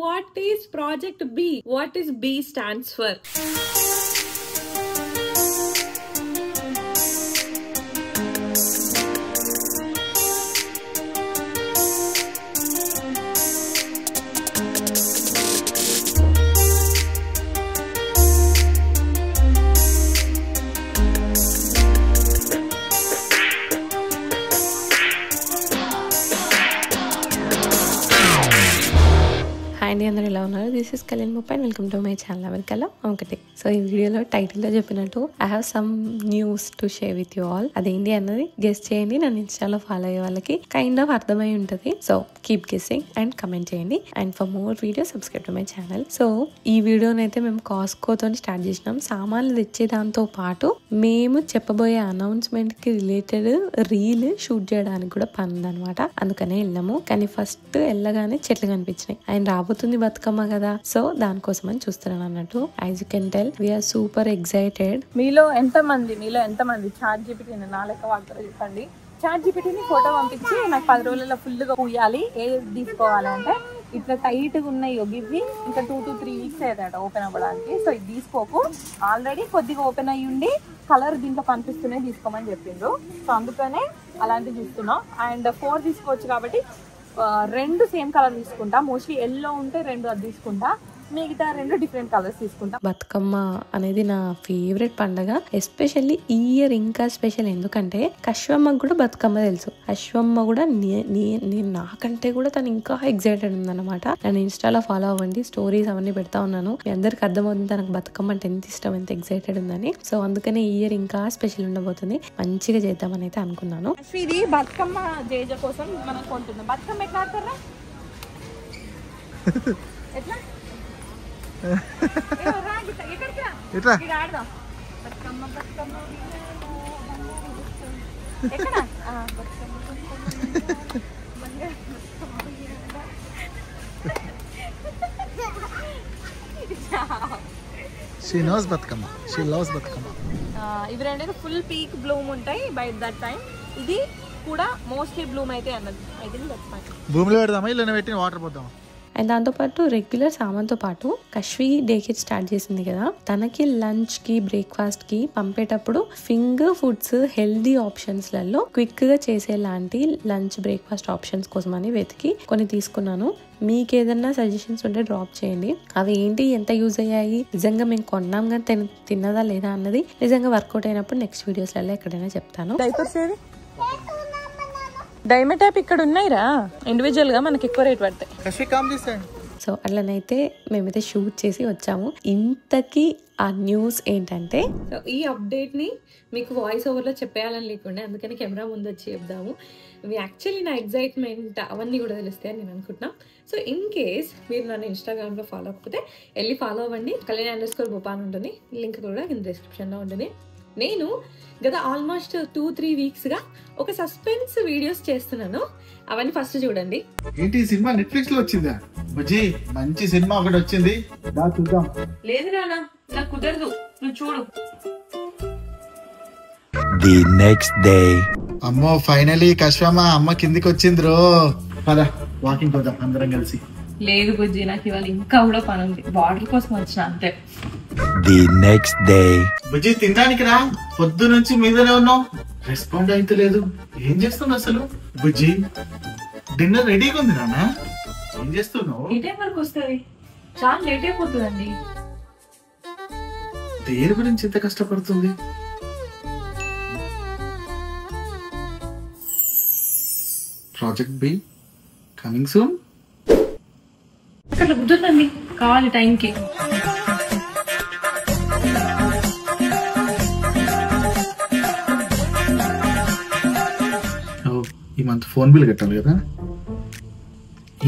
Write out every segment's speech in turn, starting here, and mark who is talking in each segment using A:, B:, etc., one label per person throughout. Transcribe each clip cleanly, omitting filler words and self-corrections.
A: What is Project B? What is B stands for?
B: అండి అందరూ ఎలా ఉన్నారు? దిస్ ఇస్ కళ్యాణ్ ముప్పై. Welcome to my channel welcome ఒకటి. సో ఈ వీడియోలో టైటిల్లో చెప్పినట్టు I have some news to share with you all. అదేంటి అన్నది గెస్ చేయండి. నన్ను ఇన్స్టాలో ఫాలో అయ్యే వాళ్ళకి కైండ్ ఆఫ్ అర్థమై ఉంటుంది. So keep guessing and comment చేయండి. And for more video subscribe to my channel. So ఈ వీడియోనైతే మేము కాస్కోతో స్టార్ట్ చేసినాం. సామాన్లు తెచ్చే దాంతో పాటు మేము చెప్పబోయే అనౌన్స్మెంట్ కి రిలేటెడ్ రీల్ షూట్ చేయడానికి కూడా పని ఉందన్నమాట. అందుకనే వెళ్ళాము. కానీ ఫస్ట్ వెళ్ళగానే చెట్లు కనిపించినాయి. ఆయన రాబోతుంది బతుకమ్మ కదా, సో దానికోసం అని చూస్తున్నాను అన్నట్టు. As you can tell we're super excited.
A: మీలో ఎంత మంది చాట్ జీపీటీ నా లెక్క వాడతారో చెప్పండి. చాట్ జీపీటీని ఫోటో పంపించి నాకు 10 రోజులలో ఫుల్ గా పూయాలి, ఏది తీసుకోవాలంటే ఇట్లా టైట్ గా ఉన్నాయి ఇవి, ఇంకా 2 to 3 weeks అయ్యేదట ఓపెన్ అవ్వడానికి. సో ఇది తీసుకోకు, ఆల్రెడీ కొద్దిగా ఓపెన్ అయ్యి ఉండి కలర్ దీంట్లో కనిపిస్తున్నాయి తీసుకోమని చెప్పిండ్రు. సో అందుకనే అలాంటివి చూస్తున్నాం. అండ్ 4 తీసుకోవచ్చు కాబట్టి 2 సేమ్ కలర్ తీసుకుంటా. మోస్ట్లీ ఎల్లో ఉంటే 2 అది తీసుకుంటా, మిగతా 2 డిఫరెంట్ కలర్స్ తీసుకుంటా.
B: బతుకమ్మ అనేది నా ఫేవరెట్ పండగ. ఎస్పెషల్లీ ఈ ఇయర్ ఇంకా స్పెషల్, ఎందుకంటే కశ్వమ్మకు కూడా బతుకమ్మ తెలుసు. అశ్వమ్మ కూడా నేను నాకంటే కూడా తను ఇంకా ఎక్సైటెడ్ ఉందన్నమాట. నన్ను ఇన్స్టాలో ఫాలో అవ్వండి, స్టోరీస్ అవన్నీ పెడతా ఉన్నాను. మీ అందరికి అర్థమవుతుంది తనకు బతుకమ్మ అంటే ఎంత ఇష్టం, ఎంత ఎక్సైటెడ్ ఉందని. సో అందుకనే ఈ ఇయర్ ఇంకా స్పెషల్ ఉండబోతుంది. మంచిగా చేద్దామని అయితే అనుకున్నాను.
A: ఇది బతుకమ్మ జేజ కోసం మనం కొంటున్నాం. బతుకమ్మ ఎట్లా ఆడతారా? ఎట్లా
C: She knows Batkama. She loves Batkama.
A: ఇవి 2 ఫుల్ పీక్ బ్లూమ్ ఉంటాయి బై దట్ టైం. ఇది కూడా మోస్ట్లీ బ్లూమ్ అయితే అన్నది. I think that's fine.
C: భూమిలో పెడదామా ఇలా పెట్టి వాటర్ పోద్దామా?
B: అండ్ దాంతోపాటు రెగ్యులర్ సామాన్తో పాటు కశ్వి డే కిట్ స్టార్ట్ చేసింది కదా, తనకి లంచ్ కి బ్రేక్ఫాస్ట్ కి పంపేటప్పుడు ఫింగర్ ఫుడ్స్ హెల్దీ ఆప్షన్స్ లలో క్విక్ గా చేసేలాంటి లంచ్ బ్రేక్ఫాస్ట్ ఆప్షన్స్ కోసం అని వెతికి కొన్ని తీసుకున్నాను. మీకు ఏదన్నా సజెషన్స్ ఉంటే డ్రాప్ చేయండి. అవి ఏంటి, ఎంత యూజ్ అయ్యాయి, నిజంగా మేము కొన్నాం కానీ తిన్నదా లేదా అన్నది నిజంగా వర్కౌట్ అయినప్పుడు నెక్స్ట్ వీడియోస్లలో ఎక్కడైనా చెప్తాను.
A: డైమెటాప్ ఇక్కడ ఉన్నాయిరా, ఇండివిజువల్ గా మనకి ఎక్కువ రేట్ పడతాయి.
B: సో అట్లనైతే మేమైతే షూట్ చేసి వచ్చాము. ఇంతకీ ఆ న్యూస్ ఏంటంటే, సో ఈ అప్డేట్ ని మీకు వాయిస్ ఓవర్ లో చెప్పేయాలని లేకుండా అందుకని కెమెరా ముందు వచ్చి చెప్దాము. యాక్చువల్లీ నా ఎగ్జైట్మెంట్ అవన్నీ కూడా తెలుస్తాయని నేను అనుకుంటున్నాను. సో ఇన్ కేస్ మీరు నన్ను ఇన్స్టాగ్రామ్ లో ఫాలో అవ్వకపోతే వెళ్ళి ఫాలో అవ్వండి. కళ్యాణ్_బొపాన్ ఉంటుంది, లింక్ కూడా కింద డిస్క్రిప్షన్ లో ఉంటుంది. నేను గత ఆల్మోస్ట్ 2-3 weeks గా ఒక సస్పెన్స్ వీడియోస్ చేస్తున్నాను. అవన్నీ ఫస్ట్ చూడండి.
C: ఏంటి సినిమా నెట్ఫ్లిక్స్ లో వచ్చిందా? బుజ్జి మంచి సినిమా ఒకటి వచ్చింది, దా చూద్దాం.
A: లేదు నాన్న, నాకు కుదరదు, నువ్వు చూడు.
D: The next day.
C: అమ్మో ఫైనలీ కశ్వమ్మ అమ్మ కిందికి వచ్చింది రో. పద వాకింగ్ పోదాం అందరం కలిసి.
A: లేదు బుజ్జి, నాకు ఇవాళ ఇంకా కూడా పని ఉంది, వాటర్ కోసం వచ్చిన అంతే.
D: The next day.
C: బుజ్జి తినడానికి రా, పొద్దు నుంచి మీదనే ఉన్నావు, రెస్పాండ్ అయితే లేదు. ఏం చేస్తున్నావు అసలు? బుజ్జి డిన్నర్ రెడీగా ఉంది నాన్న, ఏం చేస్తున్నావు?
A: ఏ టైం వరకు వస్తుంది? చాలా లేట్ అయిపోతుందండి.
C: దేని గురించి ఇంత కష్టపడుతుంది? Project B coming soon.
A: అక్కడ కుదురుతుంది, కావాలి టైంకి.
C: ఈ మంత్ ఫోన్ బిల్ కట్టాలి కదా.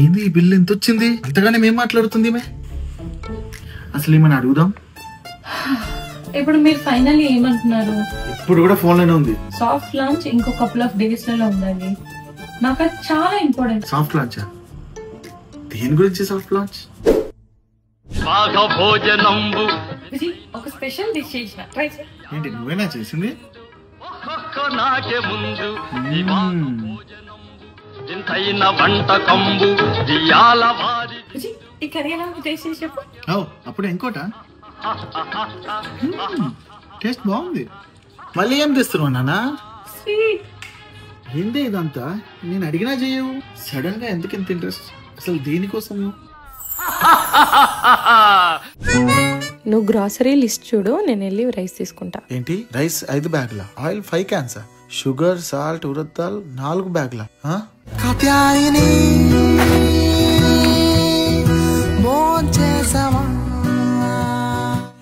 C: ఏంది ఈ బిల్ ఎంత వచ్చింది? అంతగానే ఏం మాట్లాడుతుంది అసలు? ఏమని అడుగుదాం.
A: ఇప్పుడు మీరు ఫైనల్ ఏమంటున్నారు?
C: ఇప్పుడు కూడా ఫోన్ లోనే ఉంది.
A: సాఫ్ట్ లాంచ్ ఇంకో కపుల్ ఆఫ్ డేస్ లలో ఉండాలి. నాకు అది చాలా ఇంపార్టెంట్.
C: Soft launch? దేని గురించి సాఫ్ట్ లాంచ్?
A: ఒక స్పెషల్ డిష్ చేసిన, ట్రై చేయి.
C: ఏంటి నువ్వేనా చేసింది?
A: ఈ కర్రీ ఎలా టేస్ట్ చేసి చెప్పు.
C: అప్పుడు ఇంకోట టేస్ట్ బాగుంది. మళ్ళీ ఏం తెస్తున్నావు నాన్న?
A: స్వీట్.
C: ఏంటి ఇదంతా? నేను అడిగినా చేయవు. సడన్ గా ఎందుకు ఇంత ఇంట్రెస్ట్ అసలు దీనికోసం?
B: నువ్వు గ్రాసరీ లిస్ట్ చూడు, నేను వెళ్ళి రైస్ తీసుకుంటా.
C: ఏంటి రైస్ 5 బ్యాగుల, ఆయిల్ 5 క్యాన్స్, షుగర్ సాల్ట్ ఉరద్దాల్ 4 బ్యాగుల.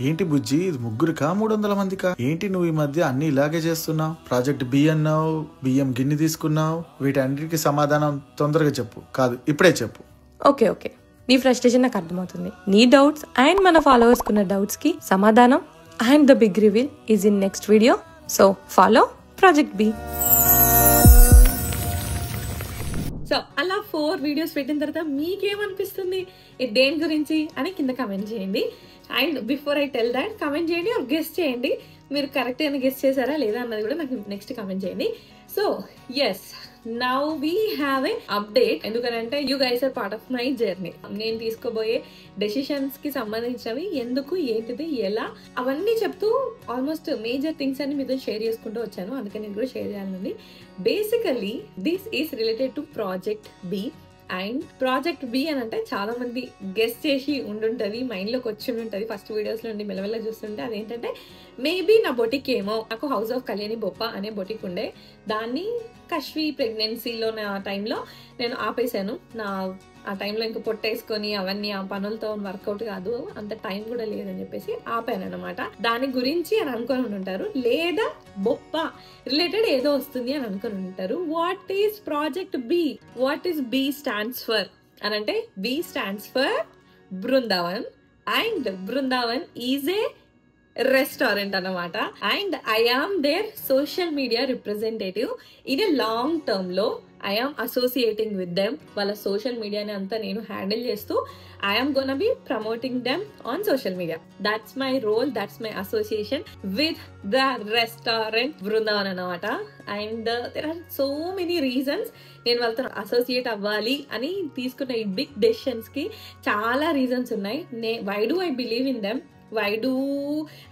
C: ఏంటి బుజ్జి, ఇది ముగ్గురికా 300 మందికా? ఏంటి నువ్వు ఈ మధ్య అన్ని ఇలాగే చేస్తున్నావు? ప్రాజెక్ట్ బి అన్నావు, బియ్యం గిన్నె తీసుకున్నావు. వీటన్నిటికీ సమాధానం తొందరగా చెప్పు. కాదు ఇప్పుడే చెప్పు.
B: ఓకే ఓకే, నీ ఫ్రస్ట్రేషన్ నాకు అర్థమవుతుంది. నీ డౌట్స్ అండ్ మన ఫాలోవర్స్ కున్న డౌట్స్ కి సమాధానం and the big reveal is in next video. So follow project B.
A: So అలా 4 వీడియోస్ పెట్టిన తర్వాత మీకేమనిపిస్తుంది, ఇది దేని గురించి అని కింద కమెంట్ చేయండి. And before I tell that, comment చేయండి ఆర్ గెస్ట్ చేయండి. మీరు కరెక్ట్ అయినా గెస్ట్ చేశారా లేదా అన్నది కూడా నాకు నెక్స్ట్ కమెంట్ చేయండి. So yes, now we have a update. ఎందుకనంటే you guys are part of my journey. నేను తీసుకోబోయే డెసిషన్స్ కి సంబంధించినవి, ఎందుకు, ఏంటిది, ఎలా, అవన్నీ చెప్తూ ఆల్మోస్ట్ మేజర్ థింగ్స్ అన్ని మీతో షేర్ చేసుకుంటూ వచ్చాను. అందుకని నేను కూడా షేర్ చేయాలని. Basically this is related to project B. And project B అని అంటే చాలా మంది గెస్ట్ చేసి ఉండుంటది, మైండ్ లోకి వచ్చి ఉంటది. ఫస్ట్ వీడియోస్ లో ఉండి మెల్లమెల్ల చూస్తుంటే అదేంటంటే, మేబీ నా బొటిక్ ఏమో, నాకు హౌస్ ఆఫ్ కళ్యాణి బొప్ప అనే బొటిక్ ఉండే, దాన్ని కశ్వి ప్రెగ్నెన్సీలో నా టైంలో నేను ఆపేశాను. ఆ టైంలో ఇంకా పొట్టేసుకొని అవన్నీ ఆ పనులతో వర్కౌట్ కాదు, అంత టైం కూడా లేదని చెప్పేసి ఆపాను అనమాట. దాని గురించి అని అనుకొని ఉంటారు, లేదా బొప్ప రిలేటెడ్ ఏదో వస్తుంది అని అనుకొని ఉంటారు. What is project B? What is B stands for అని అంటే, B stands for Brindavan. And Brindavan is a restaurant అన్నమాట. And I am their social media representative in a long term లో. I am associating with them. వాళ్ళ social మీడియాని అంతా నేను handle చేస్తూ I am gonna be promoting them on social media. That's my role, that's my association with the restaurant Vrindavan అన్నమాట. And there are so many reasons నేను వాళ్ళతో associate అవ్వాలి అని తీసుకున్న ఈ బిగ్ డెసిషన్స్ కి చాలా రీజన్స్ ఉన్నాయి. Why do I believe in them? Why do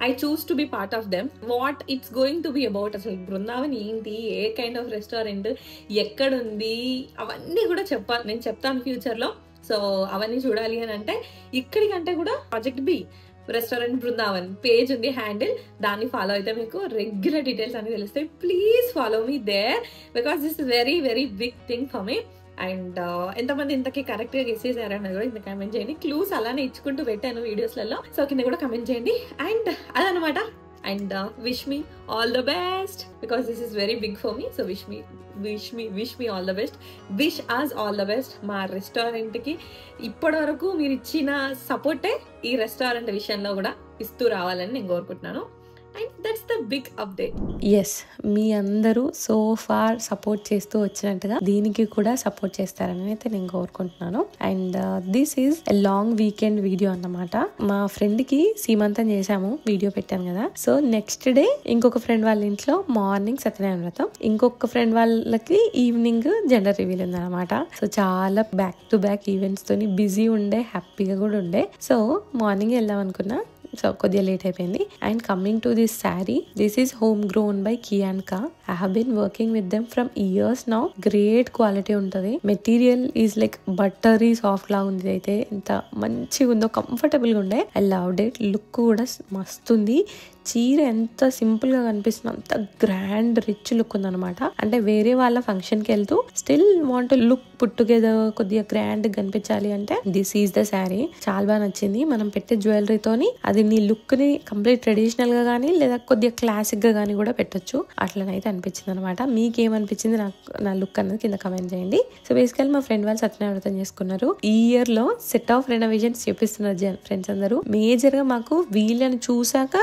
A: I choose to be part of them? What it's going to be about? అసలు బృందావన్ ఏంటి, ఏ కైండ్ ఆఫ్ రెస్టారెంట్, ఎక్కడుంది, అవన్నీ కూడా నేను చెప్తాను ఫ్యూచర్లో. సో అవన్నీ చూడాలి అని అంటే ఇక్కడికంటే కూడా project B restaurant Brindavan page ఉంది, హ్యాండిల్, దాన్ని ఫాలో అయితే మీకు రెగ్యులర్ డీటెయిల్స్ అన్ని తెలుస్తాయి. Please follow me there because this is very very big thing for me. And ఎంతమంది ఇంతకీ కరెక్ట్ గా గెస్ చేశారన్నది కూడా కింద కమెంట్ చేయండి. క్లూస్ అలానే ఇచ్చుకుంటూ పెట్టాను వీడియోస్లలో, సో కింద కూడా కమెంట్ చేయండి. అండ్ అదనమాట. And wish me all the best because this is very big for me. So wish me all the best. Wish us all the best. మా రెస్టారెంట్ కి ఇప్పటి వరకు మీరు ఇచ్చిన సపోర్టే ఈ రెస్టారెంట్ విషయంలో కూడా ఇస్తూ రావాలని నేను కోరుకుంటున్నాను. And that's the big update.
B: Yes, మీ అందరూ సో ఫార్ సపోర్ట్ చేస్తూ వచ్చినట్టుగా దీనికి కూడా సపోర్ట్ చేస్తారని అయితే నేను కోరుకుంటున్నాను. And this is a long weekend video అన్నమాట. మా ఫ్రెండ్ కి సీమంతం చేసాము, వీడియో పెట్టాను కదా. సో నెక్స్ట్ డే ఇంకొక ఫ్రెండ్ వాళ్ళ ఇంట్లో మార్నింగ్ సత్యనారాయణ వ్రతం, ఇంకొక ఫ్రెండ్ వాళ్ళకి ఈవినింగ్ జెండర్ రివీల్ ఉంది అనమాట. సో చాలా బ్యాక్ టు బ్యాక్ ఈవెంట్స్ తోని బిజీ ఉండే, హ్యాపీగా కూడా ఉండే. సో మార్నింగ్ వెళ్దాం అనుకున్నా, సో కొద్దిగా లేట్ అయిపోయింది. And coming to this sari, this is home grown by Kiyanka. I have been working with them from years now. Great quality ఉంటుంది. Material is like buttery soft లా ఉంది. అయితే ఎంత మంచిగా ఉందో, కంఫర్టబుల్ గా ఉండే. I loved it. లుక్ కూడా మస్తుంది. చీర ఎంత సింపుల్ గా కనిపిస్తుంది, అంత గ్రాండ్ రిచ్ లుక్ ఉందన్నమాట. అంటే వేరే వాళ్ళ ఫంక్షన్ కి వెళ్తూ still want look put together, కొద్దిగా గ్రాండ్ కనిపించాలి అంటే దిస్ ఈజ్ ద శారీ. చాలా బాగా నచ్చింది. మనం పెట్టే జ్యువెలరీతోని అది నీ లుక్ ని కంప్లీట్ ట్రెడిషనల్ గా గానీ లేదా కొద్దిగా క్లాసిక్ గా గానీ కూడా పెట్టొచ్చు. అట్లనైతే అనిపించింది అనమాట. మీకేమనిపించింది నా లుక్ అన్నది కింద కమెంట్ చేయండి. సో బేసికల్ మా ఫ్రెండ్ వాళ్ళు సత్యనారాయణ వ్రతం చేసుకున్నారు. ఈ ఇయర్ లో సెట్ ఆఫ్ రెనోవేషన్స్ చేపిస్తున్నారు ఫ్రెండ్స్ అందరూ. మేజర్ గా మాకు వీళ్ళని చూసాక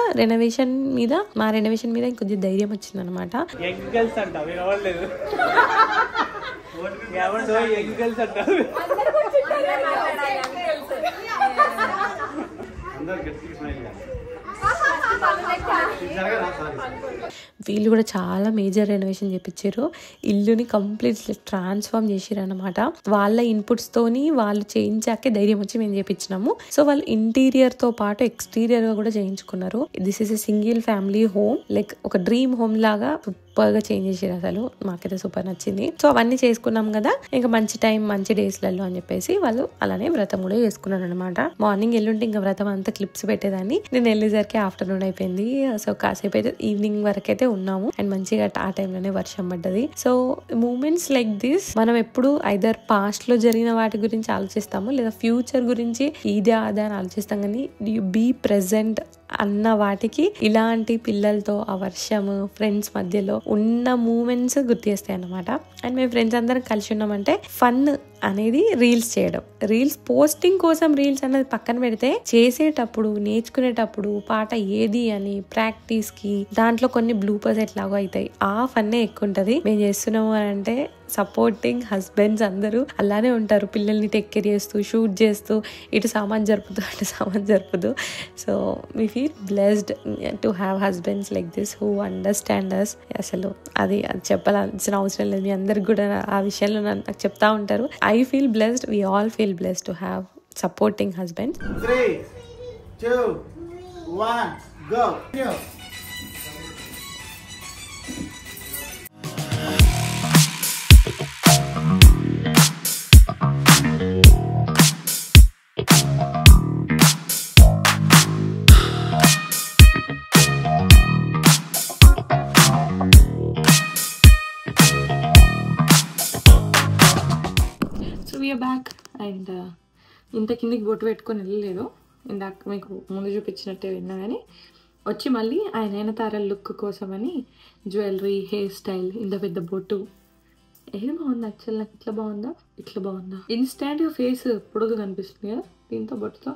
B: మా రెనోవేషన్ మీద ఇంకొంచెం ధైర్యం వచ్చింది అనమాట. వీళ్ళు కూడా చాలా మేజర్ రెనోవేషన్ చేయించారు. ఇల్లుని కంప్లీట్లీ ట్రాన్స్ఫార్మ్ చేసారు అనమాట. వాళ్ళ ఇన్పుట్స్ తోని వాళ్ళు చేయించాకే ధైర్యం వచ్చి మేము చేయించినాము. సో వాళ్ళు ఇంటీరియర్ తో పాటు ఎక్స్టీరియర్ గా కూడా చేయించుకున్నారు. This is a single family home, like ఒక డ్రీమ్ హోమ్ లాగా సూపర్ గా చేంజ్ చేసారు. అసలు మాకైతే సూపర్ నచ్చింది. సో అవన్నీ చేసుకున్నాం కదా, ఇంకా మంచి టైం మంచి డేస్లలో అని చెప్పేసి వాళ్ళు అలానే వ్రతం కూడా చేసుకున్నారు అనమాట. మార్నింగ్ వెళ్ళుంటే ఇంకా వ్రతం అంతా క్లిప్స్ పెట్టేదాన్ని. నేను వెళ్ళేసరికి ఆఫ్టర్నూన్ అయిపోయింది. సో కాసేపు అయితే ఈవినింగ్ వరకు అయితే ఉన్నాము. అండ్ మంచిగా ఆ టైంలోనే వర్షం పడ్డది. సో మూమెంట్స్ లైక్ దిస్ మనం ఎప్పుడు ఐదర్ పాస్ట్ లో జరిగిన వాటి గురించి ఆలోచిస్తాము, లేదా ఫ్యూచర్ గురించి ఇదే అదే అని ఆలోచిస్తాం. కానీ యు బీ ప్రెజెంట్ అన్న వాటికి ఇలాంటి పిల్లలతో ఆ వర్షము ఫ్రెండ్స్ మధ్యలో ఉన్న మూమెంట్స్ గుర్తు చేస్తాయి అన్నమాట. అండ్ మేము ఫ్రెండ్స్ అందరం కలిసి ఉన్నామంటే ఫన్ అనేది రీల్స్ చేయడం, రీల్స్ పోస్టింగ్ కోసం రీల్స్ అనేది పక్కన పెడితే చేసేటప్పుడు నేర్చుకునేటప్పుడు పాట ఏది అని ప్రాక్టీస్ కి దాంట్లో కొన్ని బ్లూపర్స్ ఎట్లాగో అవుతాయి. ఆ ఫన్నే ఎక్కువ ఉంటది. మేము చేస్తున్నాము అని అంటే సపోర్టింగ్ హస్బెండ్స్ అందరూ అలానే ఉంటారు. పిల్లల్ని టేక్ కేర్ చేస్తూ షూట్ చేస్తూ ఇటు సామాన్ జరుపుతూ అటు సామాన్ జరుపుతూ. So we feel blessed to have husbands like this who understand us. అసలు అది చెప్పాల్సిన అవసరం లేదు. మీ అందరికి కూడా ఆ విషయంలో నాకు చెప్తా ఉంటారు. I feel blessed. We all feel blessed to have supporting husbands.
C: 3, 2, 1, go.
A: Back. And ఇంత కిందికి బొట్టు పెట్టుకొని వెళ్ళలేదు. ఇందాక మీకు ముందు చూపించినట్టే విన్నా. కానీ వచ్చి మళ్ళీ ఆయన నయనతార లుక్ కోసమని జ్యువెలరీ, హెయిర్ స్టైల్, ఇంత పెద్ద బొట్టు ఏది బాగుంది యాక్చువల్. నాకు ఇట్లా బాగుందా ఇట్లా బాగుందా? ఇన్స్టాంట్గా ఫేస్ పొడుగు కనిపిస్తుంది కదా దీంతో బొట్టుతో.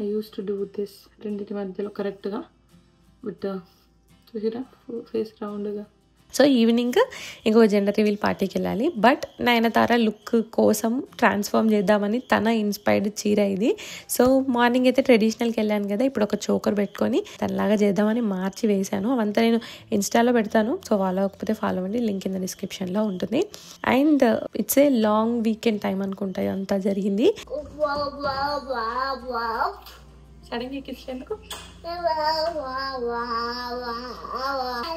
A: I use to do this రెండింటి మధ్యలో కరెక్ట్గా. బట్ చూసిరా ఫేస్ రౌండ్గా.
B: సో ఈవినింగ్ ఇంకో జెండర్ రివీల్ పార్టీకి వెళ్ళాలి. బట్ నయనతార లుక్ కోసం ట్రాన్స్ఫార్మ్ చేద్దామని తన ఇన్స్పైర్డ్ చీర ఇది. సో మార్నింగ్ అయితే ట్రెడిషనల్కి వెళ్ళాను కదా, ఇప్పుడు ఒక చోకర్ పెట్టుకొని తనలాగా చేద్దామని మార్చి వేశాను. అవంతా నేను ఇన్స్టాలో పెడతాను. సో ఫాలో అవ్వకపోతే ఫాలో అవ్వండి, లింక్ కింద డిస్క్రిప్షన్లో ఉంటుంది. And it's a long weekend time అనుకుంటా అంతా జరిగింది.
A: సడన్గా కిచెన్కు.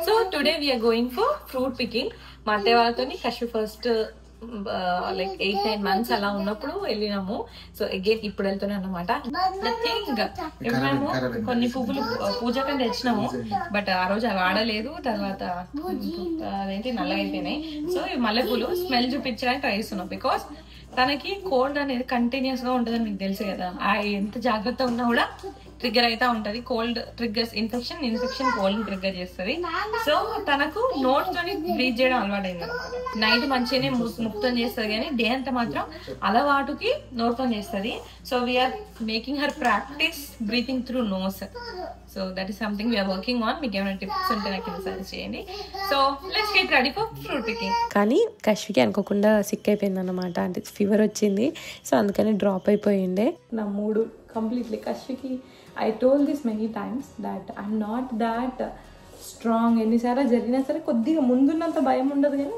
A: So today we are going for fruit picking. మా అత్తయ్య వాళ్ళతో కష్యూ ఫస్ట్ లైక్ 8-9 months అలా ఉన్నప్పుడు వెళ్ళినాము. సో అగైన్ ఇప్పుడు వెళ్తున్నాం అనమాట. మేము కొన్ని పువ్వులు పూజకని తెచ్చినాము, బట్ ఆ రోజు అవి వాడలేదు. తర్వాత అదేంటి నల్లగా అయిపోయినాయి. సో ఈ మల్లెపూలు స్మెల్ చూపించడానికి ట్రై చేస్తున్నాం. బికాస్ తనకి కోల్డ్ అనేది కంటిన్యూస్ గా ఉంటుందని మీకు తెలుసు కదా. ఎంత జాగ్రత్త ఉన్నా కూడా ట్రిగ్గర్ అయితే ఉంటది. Cold triggers infection cold trigger చేస్తుంది. సో తనకు నోట్స్ తోని బ్రీత్ చేయడం అలవాటు అయింది అనమాట. నైట్ మంచిగానే ముక్తం చేస్తుంది, కానీ డే అంతా మాత్రం అలవాటుకి నోట్తో చేస్తుంది. So we're making her practice breathing through nose. So that is something we're working on. మీకు ఏమైనా టిప్స్ ఉంటే నాకు సజెస్ట్ చేయండి. So let's get ready for fruit picking.
B: కానీ కష్వికి అనుకోకుండా సిక్ అయిపోయింది అనమాట. అంటే ఫీవర్ వచ్చింది. సో అందుకని డ్రాప్ అయిపోయిండే.
A: నా మూడు కంప్లీట్లీ. కష్వికి I told this many times that I'm not that strong. ఎన్నిసార్లు జరిగినా సరే కొద్దిగా ముందున్నంత భయం ఉండదు, కానీ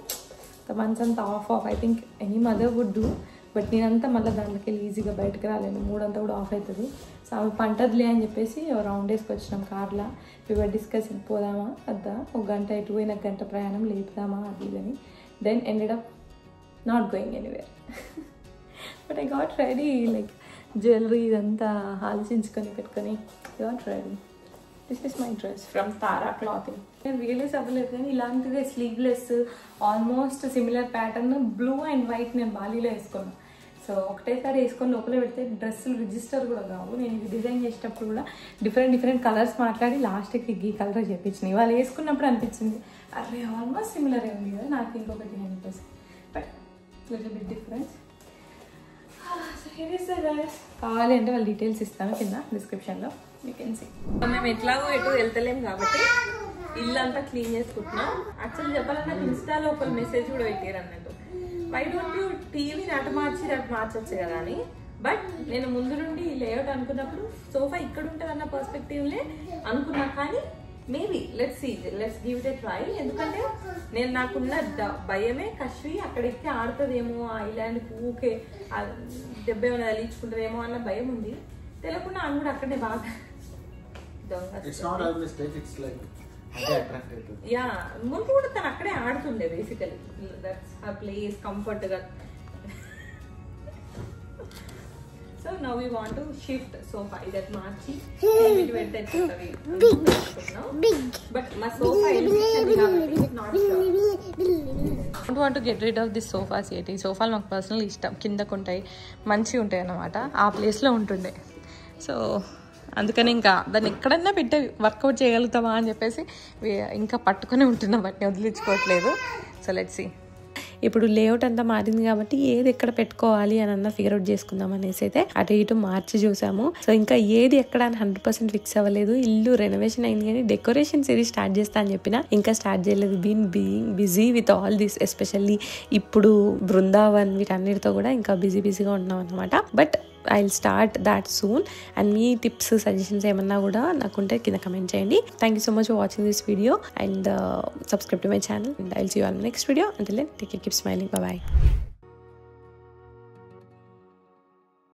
A: మనసంతా off I think any mother would do. But నేనంతా మళ్ళీ దాంట్లోకి వెళ్ళి ఈజీగా బయటకు రాలేను. మూడంతా కూడా ఆఫ్ అవుతుంది. సో అవి పంటదిలే అని చెప్పేసి రౌండ్ వేసుకు వచ్చినాం కార్లో. ఇవి డిస్కస్ పోదామా వద్దా, ఒక గంట ఎటు పోయిన గంట ప్రయాణం లేపుదామా అది ఇదని. Then ended up not going anywhere. But I got ready, like jewellery ఇదంతా ఆలోచించుకొని పెట్టుకొని got ready. This is my dress from Tara Clothing. నేను రియలైజ్ అవ్వలేదు, కానీ ఇలాంటిదే sleeveless almost similar pattern blue and white నేను బాలీలో వేసుకున్నాను. సో ఒకటేసారి వేసుకొని లోపల పెడితే డ్రెస్సులు రిజిస్టర్ కూడా కావు. నేను ఇది డిజైన్ చేసేటప్పుడు కూడా డిఫరెంట్ కలర్స్ మాట్లాడి లాస్ట్కి ఈ కలర్ చెప్పించినాయి. వాళ్ళు వేసుకున్నప్పుడు అనిపించింది అరే ఆల్మోస్ట్ సిమిలర్ ఉంది కదా నాకు ఇంకొకటి అని చెప్పేసి. But little bit difference. కావాలి అంటే వాళ్ళు డీటెయిల్స్ ఇస్తాను కింద డిస్క్రిప్షన్లో, యూ కెన్ సీ. మేము ఎట్లాగో ఎటు వెళ్తలేం కాబట్టి ఇల్లంతా క్లీన్ చేసుకుంటున్నాం. యాక్చువల్లీ చెప్పాలంటే నాకు ఇన్స్టాలో ఒక మెసేజ్ కూడా పెట్టారు అన్నట్టు, వై డోంట్ యూ టీవీని అటు మార్చొచ్చు కదా అని. బట్ నేను ముందు నుండి లేఅవుట్ అనుకున్నప్పుడు సోఫా ఇక్కడ ఉంటుంది అన్న పర్స్పెక్టివ్లే అనుకున్నా. కానీ maybe let's give it a try. ఎందుకంటే నేను నాకున్న భయమే కశ్వి అక్కడ ఎక్కి ఆడుతుందేమో, ఆ ఐలాండ్ ఊకే దెబ్బ ఏమైనా తగిలించుకుంటుందేమో అన్న భయం ఉంది. తెలియకుండా ఆమె కూడా అక్కడనే బాగా యా ముందు కూడా తను అక్కడే ఆడుతుండే basically. That's her place comfort గా. So now we want to shift sofa. ఇదట్ మార్చి పెడితే బట్ మా sofa
B: I want to get rid of this sofa set. ఈ సోఫాలు నాకు పర్సనల్ ఇష్టం, కిందకు ఉంటాయి, మంచిగా ఉంటాయి అన్నమాట. ఆ ప్లేస్లో ఉంటుండే. సో అందుకని ఇంకా దాన్ని ఎక్కడన్నా పెట్టి వర్కౌట్ చేయగలుగుతామా అని చెప్పేసి ఇంకా పట్టుకొని ఉంటున్నాం, వాటిని వదిలించుకోవట్లేదు. So let's see. ఇప్పుడు లేఅవుట్ అంతా మారింది కాబట్టి ఏది ఎక్కడ పెట్టుకోవాలి అని అన్న ఫిగర్ అవుట్ చేసుకుందాం అనేసి అయితే అటు ఇటు మార్చి చూసాము. సో ఇంకా ఏది ఎక్కడ అని 100% ఫిక్స్ అవ్వలేదు. ఇల్లు రెనోవేషన్ అయింది కానీ డెకరేషన్స్ ఏది స్టార్ట్ చేస్తా అని చెప్పినా ఇంకా స్టార్ట్ చేయలేదు. Being busy with all this, especially ఇప్పుడు బృందావన్ వీటన్నిటితో కూడా ఇంకా బిజీగా ఉంటున్నాం అనమాట. But I'll start that soon. And me tips, suggestions ఏమన్నా కూడా నాకుంటే కింద కమెంట్ చేయండి. Thank you so much for watching this video and subscribe to my channel and I'll see you on the next video. Until then, take care, keep smiling. Bye bye.